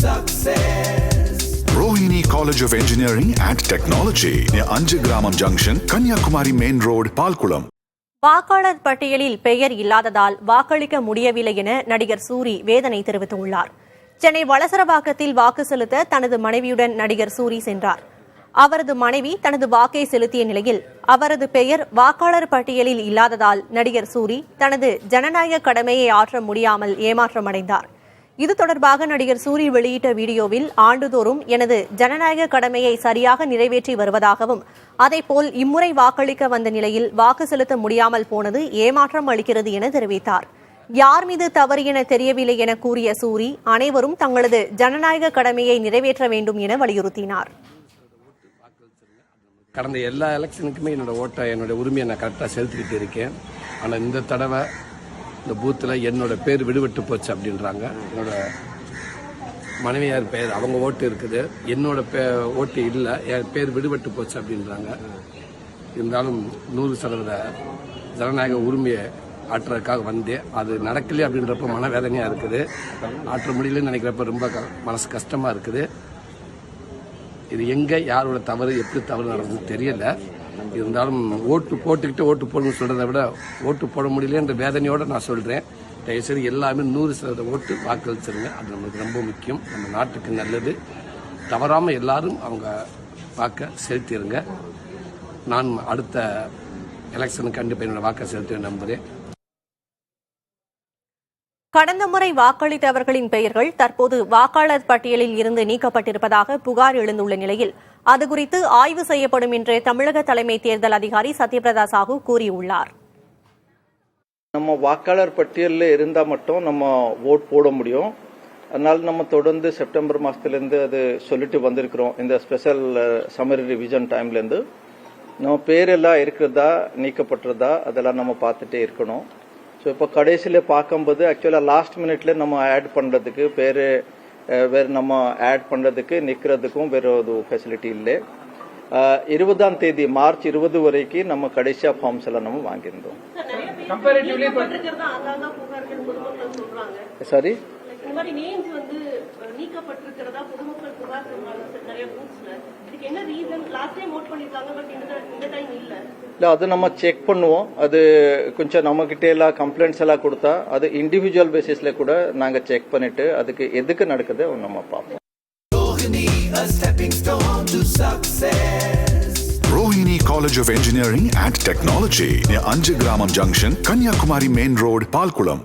success. Rohini College of Engineering and Technology near Anjagramam Junction, Kanyakumari Main Road, Palkulam. வாக்காளர் பட்டியலில் பெயர் இல்லாததால் வாக்களிக்க முடியவில்லை என நடிகர் சூரி வேதனை தெரிவித்துள்ளார். சென்னை வளசரவாக்கத்தில் வாக்கு செலுத்த தனது மனைவியுடன் நடிகர் சூரி சென்றார். அவரது மனைவி தனது வாக்கை செலுத்திய நிலையில் அவரது பெயர் வாக்காளர் பட்டியலில் இல்லாததால் நடிகர் சூரி தனது ஜனநாயக கடமையை ஆற்ற முடியாமல் ஏமாற்றமடைந்தார். இது தொடர்பாக நடிகர் சூரி வெளியிட்ட வீடியோவில் ஆண்டுதோறும் எனது ஜனநாயக கடமையை சரியாக நிறைவேற்றி வருவதாகவும் அதேபோல் இம்முறை வாக்களிக்க வந்த நிலையில் வாக்கு செலுத்த முடியாமல் போனது ஏமாற்றம் அளிக்கிறது என தெரிவித்தார். யார் மீது தவறு என தெரியவில்லை என கூறிய சூரி அனைவரும் தங்களது ஜனநாயக கடமையை நிறைவேற்ற வேண்டும் என வலியுறுத்தினார். கடந்த எல்லா எலெக்ஷனுக்குமே என்னோட உரிமையை நான் கரெக்டாக செலுத்திக்கிட்டு இருக்கேன். ஆனால் இந்த தடவை இந்த பூத்தில் என்னோட பேர் விடுபட்டு போச்சு அப்படின்றாங்க. என்னோட மனைவியார் பேர் அவங்க ஓட்டு இருக்குது, என்னோட ஓட்டு இல்லை, என் பேர் விடுபட்டு போச்சு அப்படின்றாங்க. இருந்தாலும் 100% ஜனநாயக உரிமையை ஆற்றுறதுக்காக வந்தேன். அது நடக்கலையே அப்படின்றப்ப மனவேதனையாக இருக்குது. ஆற்ற முடியலன்னு நினைக்கிறப்ப ரொம்ப மனசு கஷ்டமாக இருக்குது. இது எங்கே யாரோட தவறு எப்படி தவறு நடந்ததுன்னு தெரியல. இருந்தாலும் ஓட்டு போட்டுக்கிட்டு ஓட்டு போடணும்னு சொல்கிறத விட ஓட்டு போட முடியலன்ற வேதனையோடு நான் சொல்கிறேன். தயவுசெய்து எல்லாமே 100% ஓட்டு வாக்களிச்சிருங்க. அது நம்மளுக்கு ரொம்ப முக்கியம், நம்ம நாட்டுக்கு நல்லது. தவறாமல் எல்லாரும் அவங்க வாக்கை செலுத்திடுங்க. நான் அடுத்த எலெக்ஷனுக்கு கண்டிப்பாக என்னோட வாக்கை செலுத்த நம்புகிறேன். கடந்த முறை வாக்களித்தவர்களின் பெயர்கள் தற்போது வாக்காளர் பட்டியலில் இருந்து நீக்கப்பட்டிருப்பதாக புகார் எழுந்துள்ள நிலையில் அது குறித்து ஆய்வு செய்யப்படும் என்று தமிழக தலைமை தேர்தல் அதிகாரி சத்யபிரதா சாஹூ கூறியுள்ளார். நம்ம வாக்காளர் பட்டியலில் இருந்தால் மட்டும் நம்ம ஓட் போட முடியும். அதனால நம்ம தொடர்ந்து செப்டம்பர் மாதத்துலேருந்து அது சொல்லிட்டு வந்திருக்கிறோம். இந்த ஸ்பெஷல் சம்மர் ரிவிஷன் டைம்லேருந்து நம்ம பேரெல்லாம் இருக்கிறதா நீக்கப்பட்டுறதா அதெல்லாம் நம்ம பார்த்துட்டே இருக்கணும். ஸோ இப்போ கடைசியில் பார்க்கும்போது ஆக்சுவலாக லாஸ்ட் மினிட்ல நம்ம ஆட் பண்ணுறதுக்கு பேர் வேறு நம்ம ஆட் பண்ணுறதுக்கு நிற்கிறதுக்கும் வேறு ஒரு ஃபெசிலிட்டி இல்லை. 20ஆம் தேதி மார்ச் 20 வரைக்கும் நம்ம கடைசியாக ஃபார்ம்ஸ் எல்லாம் நம்ம வாங்கியிருந்தோம். சாரி இல்லை, அது நம்ம செக் பண்ணுவோம். அது கொஞ்சம் நம்மகிட்ட எல்லாம் கம்ப்ளைண்ட்ஸ் எல்லாம் கொடுத்தா அது இண்டிவிஜுவல் பேசிஸ்ல கூட நாங்கள் செக் பண்ணிட்டு அதுக்கு எதுக்கு நடக்குது நம்ம பார்ப்போம். Rohini College of Engineering and Technology near Anjagramam Junction, Kanyakumari Main Road, Palkulam.